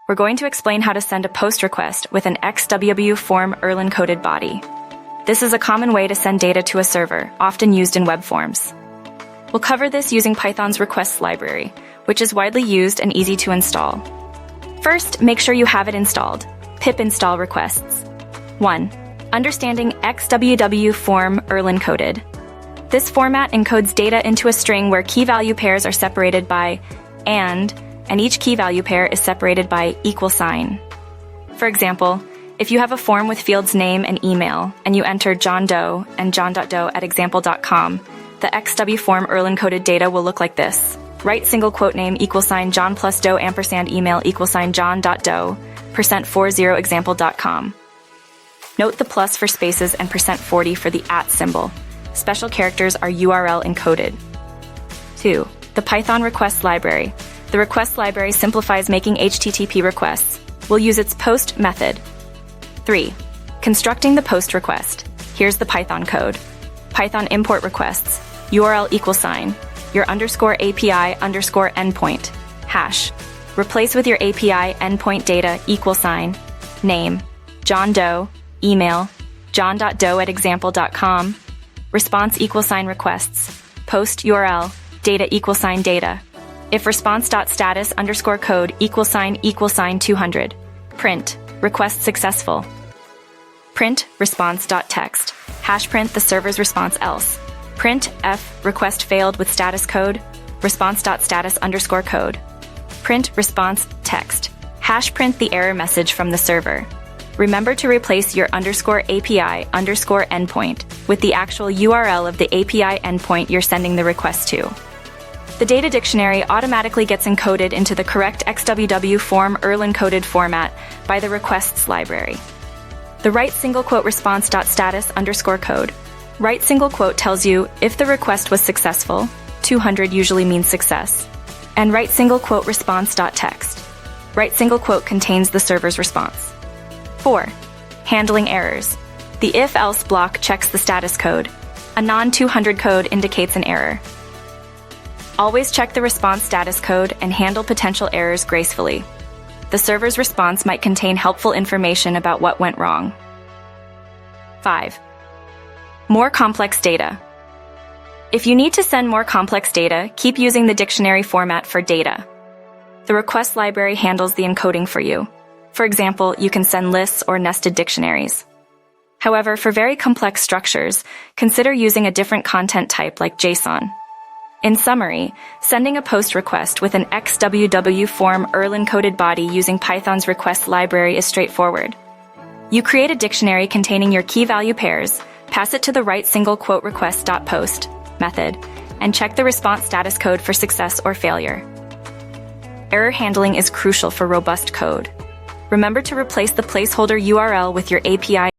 we're going to explain how to send a post request with an x-www-form-urlencoded body. This is a common way to send data to a server, often used in web forms. We'll cover this using Python's requests library, which is widely used and easy to install. First, make sure you have it installed. Pip install requests. 1. Understanding x-www-form-urlencoded. This format encodes data into a string where key value pairs are separated by and each key value pair is separated by $. For example, if you have a form with fields name and email, and you enter John Doe and john.doe at example.com, the x-www-form-urlencoded data will look like this. Write single quote name $John plus Doe ampersand email $John.doe %40 example.com. Note the plus for spaces and %40 for the @ symbol. Special characters are URL encoded. 2. The Python request library. The request library simplifies making HTTP requests. We'll use its post method. 3. Constructing the post request. Here's the Python code. Python import requests. URL your _API _endpoint. Hash. Replace with your API endpoint data name, John Doe, email, john.doe at example.com, response requests, post URL, data data. If response.status _code =200. Print, request successful. Print, response.text. Hash print the server's response else. Print, f, request failed with status code, response.status _code. Print, response, text. Hash print the error message from the server. Remember to replace your _API _endpoint with the actual URL of the API endpoint you're sending the request to. The data dictionary automatically gets encoded into the correct x-www-form-urlencoded format by the requests library. The write single quote response.status _code. Write single quote tells you if the request was successful, 200 usually means success, and write single quote response.text. Write single quote contains the server's response. 4. Handling errors. The if-else block checks the status code. A non-200 code indicates an error. Always check the response status code and handle potential errors gracefully. The server's response might contain helpful information about what went wrong. 5. More complex data. If you need to send more complex data, keep using the dictionary format for data. The request library handles the encoding for you. For example, you can send lists or nested dictionaries. However, for very complex structures, consider using a different content type like JSON. In summary, sending a post request with an x-www-form-urlencoded body using Python's request library is straightforward. You create a dictionary containing your key value pairs, pass it to the write single quote request.post method, and check the response status code for success or failure. Error handling is crucial for robust code. Remember to replace the placeholder URL with your API